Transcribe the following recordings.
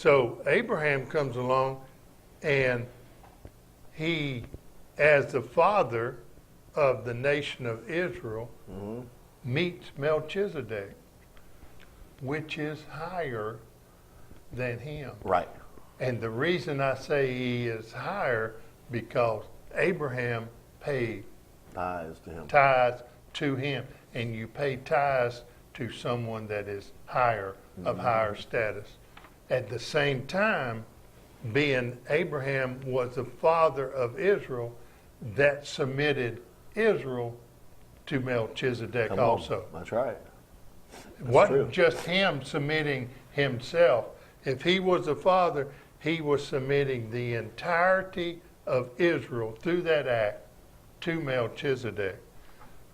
So Abraham comes along, and he, as the father of the nation of Israel, meets Melchizedek, which is higher than him. Right. And the reason I say he is higher, because Abraham paid Tithes to him. tithes to him, and you pay tithes to someone that is higher, of higher status. At the same time, being Abraham was the father of Israel, that submitted Israel to Melchizedek Come on. also. That's right. It wasn't just him submitting himself. If he was the father, he was submitting the entirety of Israel through that act to Melchizedek.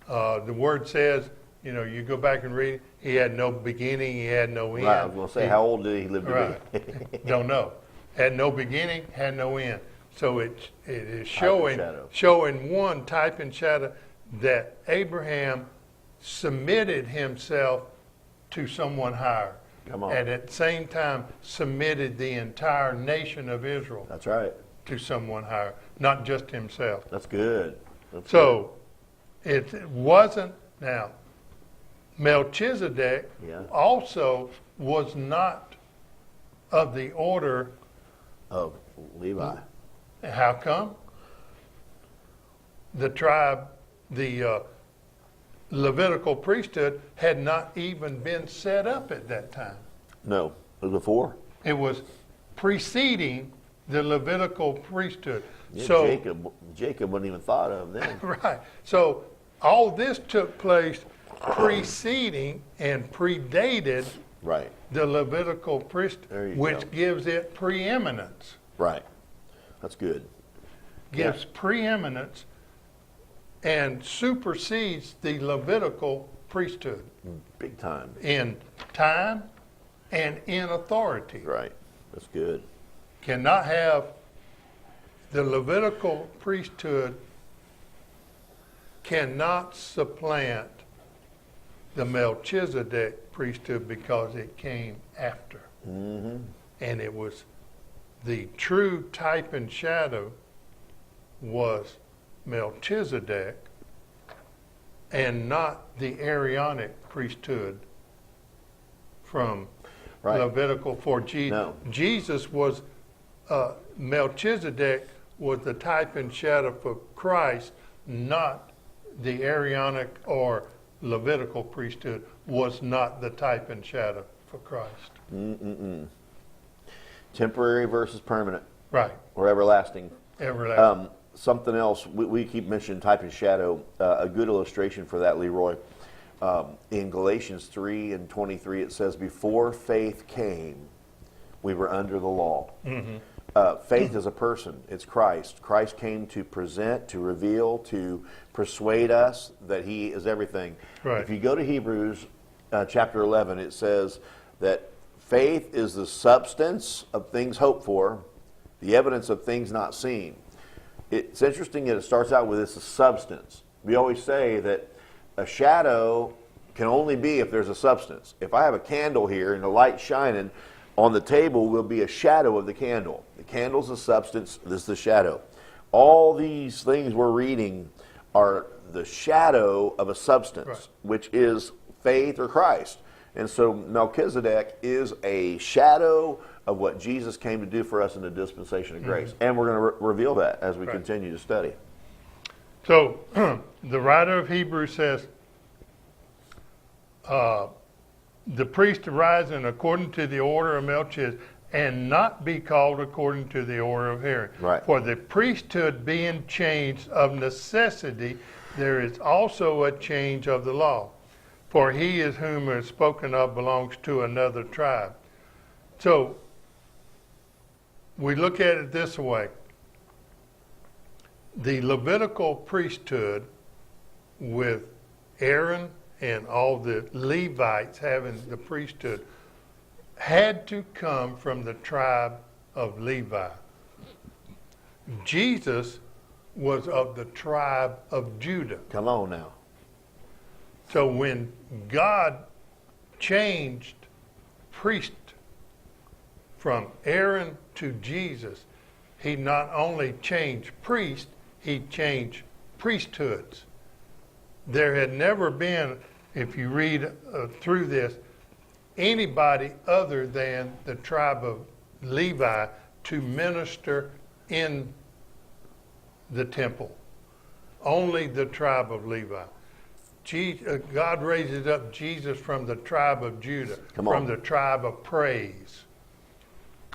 The word says, you go back and read, he had no beginning, he had no end. Right, I was going to say, how old did he live to be? Don't know. Had no beginning, had no end. So it is showing one type and shadow that Abraham submitted himself to someone higher. Come on. And at the same time submitted the entire nation of Israel. That's right. To someone higher, not just himself. That's good. It wasn't, now, Melchizedek also was not of the order of Levi. How come? The tribe, the Levitical priesthood had not even been set up at that time. No, it was before. It was preceding the Levitical priesthood. Yeah, so Jacob wasn't even thought of then. Right. So all this took place preceding and predated the Levitical priesthood, which gives it preeminence. Right. That's good. Gives preeminence and supersedes the Levitical priesthood. Big time. In time and in authority. Right. That's good. Cannot have the Levitical priesthood cannot supplant the Melchizedek priesthood because it came after. Mm-hmm. And it was the true type and shadow was Melchizedek and not the Aaronic priesthood from Levitical for Jesus. No. Jesus was, Melchizedek was the type and shadow for Christ, not the Aaronic or Levitical priesthood was not the type and shadow for Christ. Temporary versus permanent. Right. Or everlasting. Everlasting. Something else, we keep mentioning type and shadow. A good illustration for that, Leroy. In Galatians 3:23, it says, before faith came, we were under the law. Faith is a person. It's Christ. Christ came to present, to reveal, to persuade us that he is everything. Right. If you go to Hebrews chapter 11, it says that faith is the substance of things hoped for, the evidence of things not seen. It's interesting that it starts out with this substance. We always say that a shadow can only be if there's a substance. If I have a candle here and the light shining, on the table will be a shadow of the candle. The candle's the substance, this is the shadow. All these things we're reading are the shadow of a substance, which is faith or Christ. And so Melchizedek is a shadow of what Jesus came to do for us in the dispensation of grace. And we're going to reveal that as we continue to study. So the writer of Hebrews says, the priest arising according to the order of Melchizedek, and not be called according to the order of Aaron. Right. For the priesthood being changed of necessity, there is also a change of the law. For he is whom is spoken of belongs to another tribe. So we look at it this way. The Levitical priesthood with Aaron and all the Levites having the priesthood had to come from the tribe of Levi. Jesus was of the tribe of Judah. Come on now. So when God changed priest from Aaron to Jesus, he not only changed priest, he changed priesthoods. There had never been, if you read through this, anybody other than the tribe of Levi to minister in the temple. Only the tribe of Levi. God raises up Jesus from the tribe of Judah, from the tribe of praise.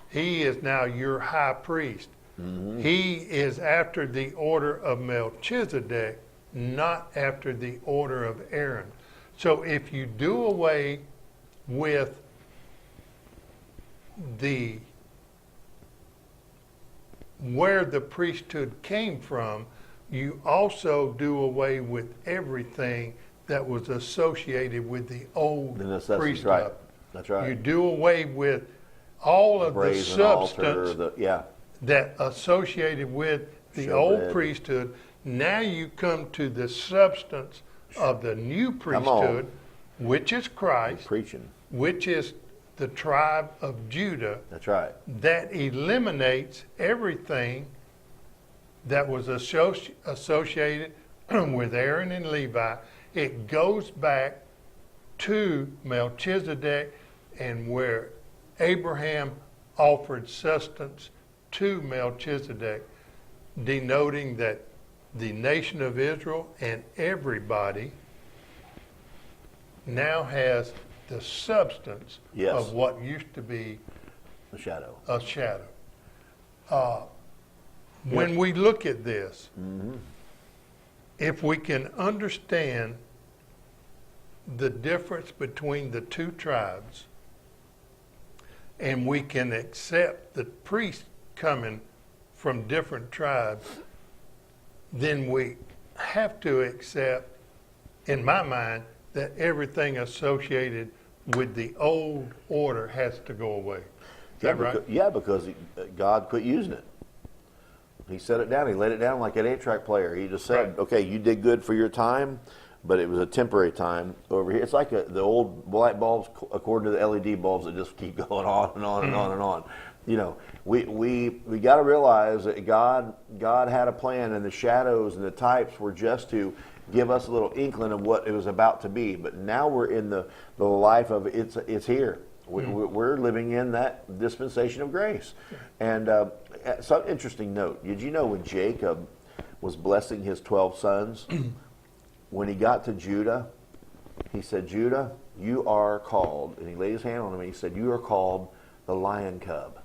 He is now your high priest. Mm-hmm. He is after the order of Melchizedek, not after the order of Aaron. So if you do away with where the priesthood came from, you also do away with everything that was associated with the old priesthood. Right. That's right. You do away with all of the substance that associated with the old priesthood. Now you come to the substance of the new priesthood, which is Christ, which is the tribe of Judah. That's right. That eliminates everything that was associated with Aaron and Levi. It goes back to Melchizedek, and where Abraham offered sustenance to Melchizedek, denoting that the nation of Israel and everybody now has the substance of what used to be a shadow. When we look at this, if we can understand the difference between the two tribes, and we can accept the priests coming from different tribes, then we have to accept, in my mind, that everything associated with the old order has to go away. Is that right? Yeah, because God quit using it. He set it down. He laid it down like an 8-track player. He just said, okay, you did good for your time, but it was a temporary time over here. It's like the old light bulbs according to the LED bulbs that just keep going on and on and on and on. You know, we got to realize that God had a plan, and the shadows and the types were just to give us a little inkling of what it was about to be. But now we're in the life of it's here. We're living in that dispensation of grace. And some interesting note. Did you know when Jacob was blessing his 12 sons, when he got to Judah, he said, Judah, you are called, and he laid his hand on him and he said, you are called the lion cub.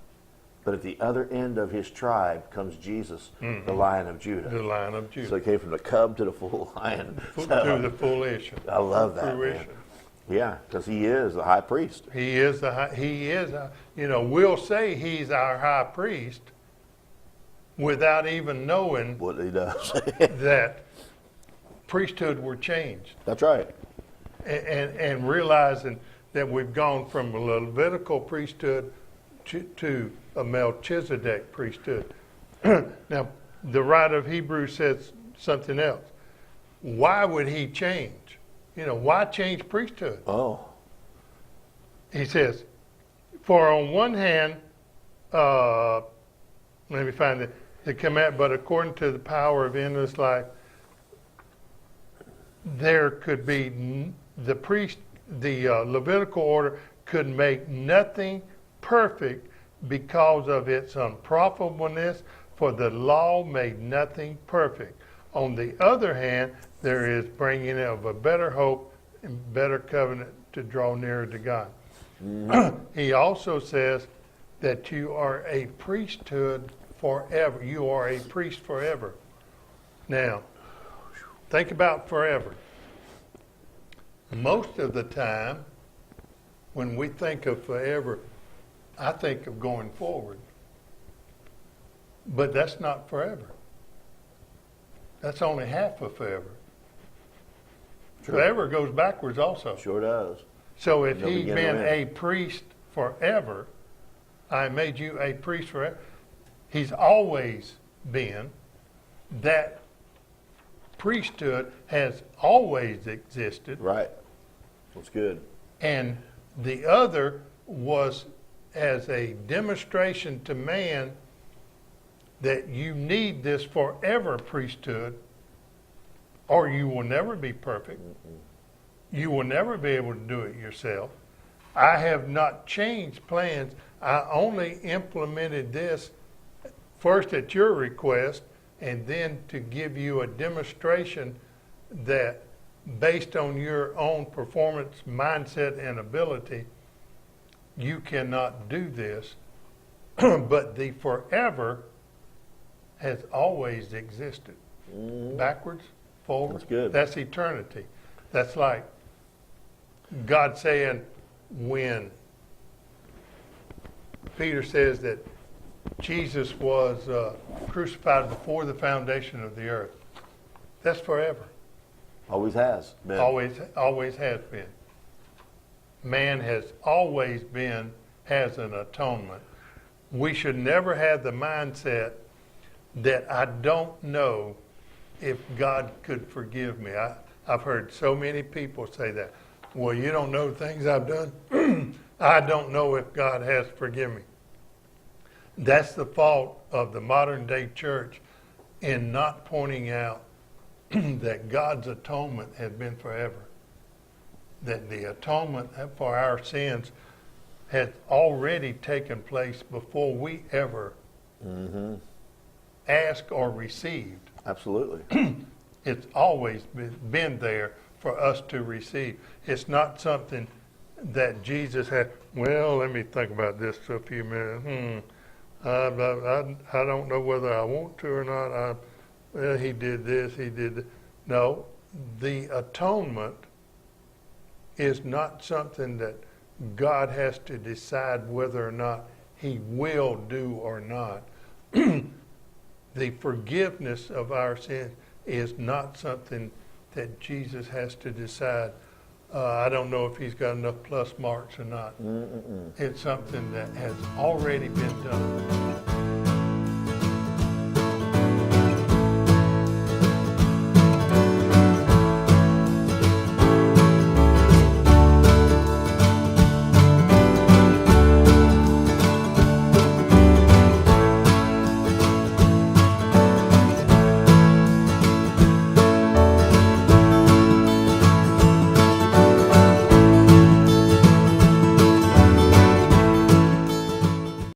But at the other end of his tribe comes Jesus, the Lion of Judah. The Lion of Judah. So he came from the cub to the full lion. To the fruition. I love that, man. Yeah, because he is the high priest. He is we'll say he's our high priest without even knowing what he does. that priesthood were changed. That's right. And realizing that we've gone from a Levitical priesthood to a Melchizedek priesthood. Now, the writer of Hebrews says something else. Why would he change? Why change priesthood? Oh. He says, for on one hand, let me find the command, but according to the power of endless life, there could be the Levitical order could make nothing perfect because of its unprofitableness, for the law made nothing perfect. On the other hand, there is bringing of a better hope and better covenant to draw nearer to God. He also says that you are a priesthood forever. You are a priest forever. Now, think about forever. Most of the time, when we think of forever, I think of going forward. But that's not forever. That's only half of forever. Sure. Forever goes backwards also. Sure does. So if he's been a priest forever, I made you a priest forever. He's always been. That priesthood has always existed. Right. That's good. And the other was as a demonstration to man that you need this forever priesthood, or you will never be perfect. You will never be able to do it yourself. I have not changed plans. I only implemented this first at your request, and then to give you a demonstration that based on your own performance, mindset, and ability, you cannot do this. But the forever has always existed. Backwards, forward. That's good. That's eternity. That's like God saying, when Peter says that Jesus was crucified before the foundation of the earth, that's forever. Always has been. Always has been. Man has always has an atonement. We should never have the mindset that I don't know if God could forgive me. I've heard so many people say that. Well, you don't know the things I've done. I don't know if God has forgiven me. That's the fault of the modern day church in not pointing out that God's atonement has been forever. That the atonement for our sins had already taken place before we ever asked or received. Absolutely. It's always been there for us to receive. It's not something that Jesus had, well, let me think about this for a few minutes. I don't know whether I want to or not. Well, he did this, he did that. No, the atonement is not something that God has to decide whether or not he will do or not. The forgiveness of our sins is not something that Jesus has to decide. I don't know if he's got enough plus marks or not. It's something that has already been done.